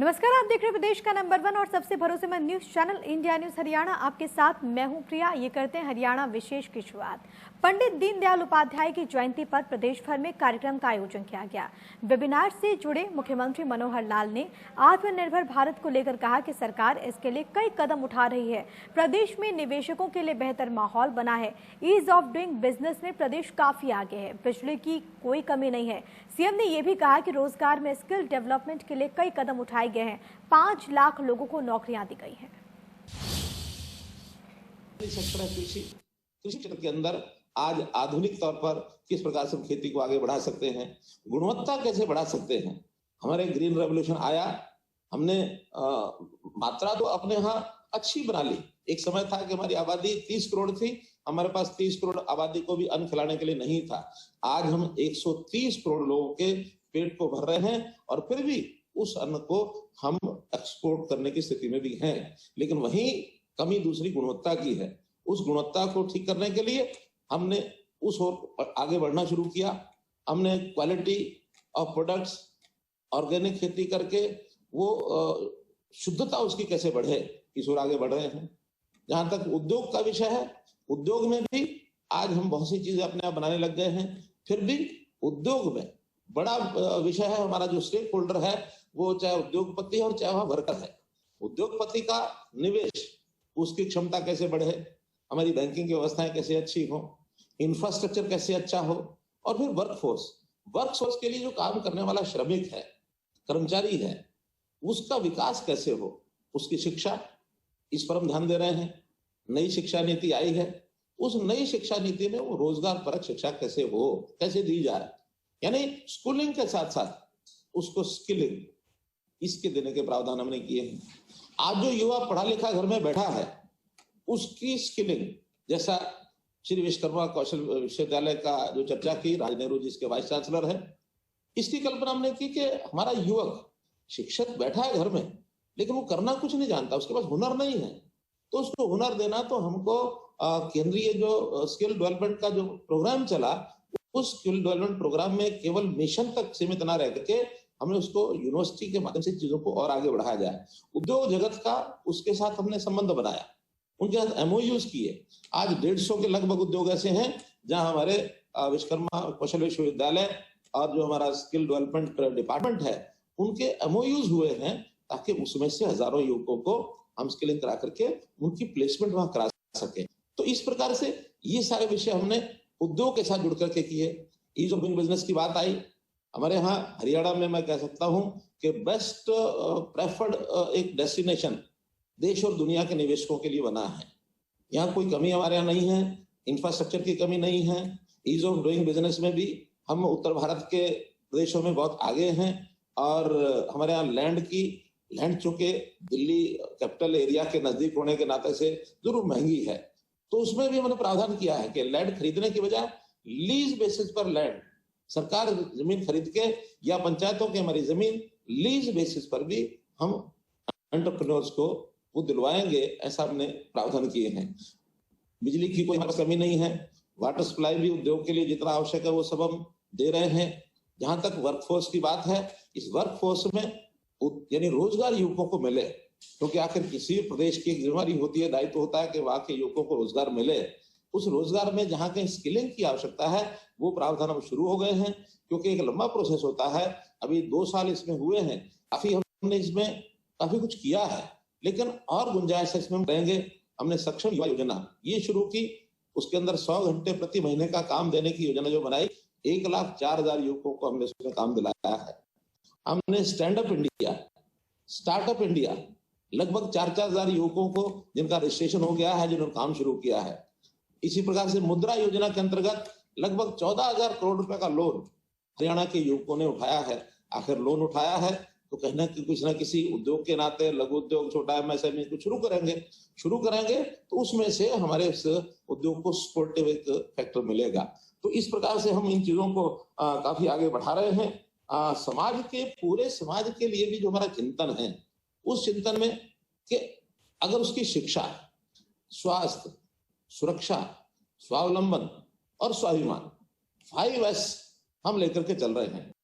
नमस्कार, आप देख रहे हैं प्रदेश का नंबर 1 और सबसे भरोसेमंद news channel India news Haryana. आपके साथ मैं हूं प्रिया। ये करते हैं हरियाणा विशेष की शुरुआत। पंडित दीनदयाल उपाध्याय की जयंती पर प्रदेश भर में कार्यक्रम का आयोजन किया गया। वेबिनार से जुड़े मुख्यमंत्री मनोहर लाल ने आत्मनिर्भर भारत को लेकर कहा कि सरकार इसके लिए कई कदम उठा रही है। प्रदेश में निवेशकों के लिए बेहतर माहौल बना है। ईज ऑफ डूइंग बिजनेस में प्रदेश काफी आगे है। बिजली की कोई कमी नहीं है। सीएम ने यह भी कहा कि रोजगार में स्किल डेवलपमेंट के लिए कई कदम उठाए गए हैं। 5 लाख लोगों को नौकरियां दी गई हैं। कृषि क्षेत्र के अंदर आज आधुनिक तौर पर किस प्रकार से हम खेती को आगे बढ़ा सकते हैं, गुणवत्ता कैसे बढ़ा सकते हैं। हमारे ग्रीन रेवोल्यूशन आया, हमने मात्रा तो अपने यहाँ अच्छी बना ली। एक समय था कि हमारी आबादी 30 करोड़ थी, हमारे पास 30 करोड़ आबादी को भी अन्न खिलाने के लिए नहीं था। आज हम 130 करोड़ लोगों के पेट को भर रहे हैं और फिर भी उस अन्न को हम एक्सपोर्ट करने की स्थिति में भी हैं। लेकिन वहीं कमी दूसरी गुणवत्ता की है। उस गुणवत्ता को ठीक करने के लिए हमने उस ओर आगे बढ़ना शुरू किया। हमने क्वालिटी ऑफ प्रोडक्ट्स, ऑर्गेनिक खेती करके वो शुद्धता उसकी कैसे बढ़े, इस ओर आगे बढ़ रहे हैं। जहां तक उद्योग का विषय है, उद्योग में भी आज हम बहुत सी चीजें अपने आप बनाने लग गए हैं। फिर भी उद्योग में बड़ा विषय है हमारा, जो स्टेक होल्डर है वो चाहे उद्योगपति और चाहे वहां वर्कर है। उद्योगपति का निवेश, उसकी क्षमता कैसे बढ़े, हमारी बैंकिंग की व्यवस्थाएं कैसे अच्छी हो, इंफ्रास्ट्रक्चर कैसे अच्छा हो, और फिर वर्कफोर्स के लिए जो काम करने वाला श्रमिक है, कर्मचारी है, उसका विकास कैसे हो, उसकी शिक्षा, इस पर हम ध्यान दे रहे हैं। नई शिक्षा नीति आई है, उस नई शिक्षा नीति में वो रोजगार परक शिक्षा कैसे हो, कैसे दी जाए, यानी स्कूलिंग के साथ साथ उसको स्किलिंग, इसके देने के प्रावधान हमने किए हैं। आज जो युवा पढ़ा लिखा घर में बैठा है, उसकी स्किलिंग, जैसा श्री विश्वकर्मा कौशल विश्वविद्यालय का जो चर्चा की, राज नेहरू जी इसके वाइस चांसलर है, इसकी कल्पना हमने की कि हमारा युवक शिक्षक बैठा है घर में, लेकिन वो करना कुछ नहीं जानता, उसके पास हुनर नहीं है। तो उसको हुनर देना, तो हमको केंद्रीय जो स्किल डेवलपमेंट का जो प्रोग्राम चला, उस स्किल डेवलपमेंट प्रोग्राम में केवल मिशन तक सीमित ना रह करके हमने उसको यूनिवर्सिटी के माध्यम से चीजों को और आगे बढ़ाया जाए। उद्योग जगत का उसके साथ हमने संबंध बनाया, उनके साथ एमओयूज किए। आज 150 के लगभग उद्योग ऐसे हैं जहां हमारे विश्वकर्मा कौशल विश्वविद्यालय और जो हमारा स्किल डेवलपमेंट डिपार्टमेंट है, उनके एमओयूज हुए हैं, ताकि उसमें से हजारों युवकों को हम स्किलिंग करा करके उनकी प्लेसमेंट वहां करा सके। तो इस प्रकार से ये सारे विषय हमने उद्योग के साथ जुड़ करके किए। ईज ऑफ डूइंग बिजनेस की बात आई, हमारे यहाँ हरियाणा में मैं कह सकता हूं कि बेस्ट प्रेफर्ड एक डेस्टिनेशन देश और दुनिया के निवेशकों के लिए बना है। यहाँ कोई कमी हमारे यहाँ नहीं है, इंफ्रास्ट्रक्चर की कमी नहीं है। ईज ऑफ डूइंग बिजनेस में भी हम उत्तर भारत के प्रदेशों में बहुत आगे हैं। और हमारे यहाँ लैंड चूंकि दिल्ली कैपिटल एरिया के नजदीक होने के नाते से जरूर महंगी है, तो उसमें भी हमने प्रावधान किया है कि लैंड खरीदने की बजाय लीज बेसिस पर लैंड, सरकार जमीन खरीद के या पंचायतों की हमारी जमीन लीज बेसिस पर भी हम एंटरप्रेन्योर्स को वो दिलवाएंगे, ऐसा हमने प्रावधान किए हैं। बिजली की कोई कमी नहीं है, वाटर सप्लाई भी उद्योग के लिए जितना आवश्यक है वो सब हम दे रहे हैं। जहां तक वर्कफोर्स की बात है, इस वर्कफोर्स में यानी रोजगार युवकों को मिले, क्योंकि आखिर किसी प्रदेश की एक जिम्मेदारी होती है, दायित्व होता है कि वहां के युवकों को रोजगार मिले। उस रोजगार में जहां कहीं स्किलिंग की आवश्यकता है, वो प्रावधान अब शुरू हो गए हैं, क्योंकि एक लंबा प्रोसेस होता है। अभी 2 साल इसमें हुए हैं, काफी हमने इसमें काफी कुछ किया है, लेकिन और गुंजाइश है इसमें रहेंगे। हमने सक्षम युवा योजना ये शुरू की, उसके अंदर 100 घंटे प्रति महीने का काम देने की योजना जो बनाई, 1,04,000 युवकों को हमने उसमें काम दिलाया है। हमने स्टैंडअप इंडिया, स्टार्टअप इंडिया, लगभग 4,000 युवकों को जिनका रजिस्ट्रेशन हो गया है, जिन्होंने काम शुरू किया है। इसी प्रकार से मुद्रा योजना के अंतर्गत लगभग 14,000 करोड़ रुपए का लोन हरियाणा के युवकों ने उठाया है। आखिर लोन उठाया है तो कहना कि कुछ ना किसी उद्योग के नाते, लघु उद्योग, छोटा एमएसएमई कुछ शुरू करेंगे तो उसमें से हमारे इस उद्योग को सपोर्टिव एक फैक्टर मिलेगा। तो इस प्रकार से हम इन चीजों को काफी आगे बढ़ा रहे हैं। समाज के, पूरे समाज के लिए भी जो हमारा चिंतन है, उस चिंतन में कि अगर उसकी शिक्षा, स्वास्थ्य, सुरक्षा, स्वावलंबन और स्वाभिमान, 5S हम लेकर के चल रहे हैं।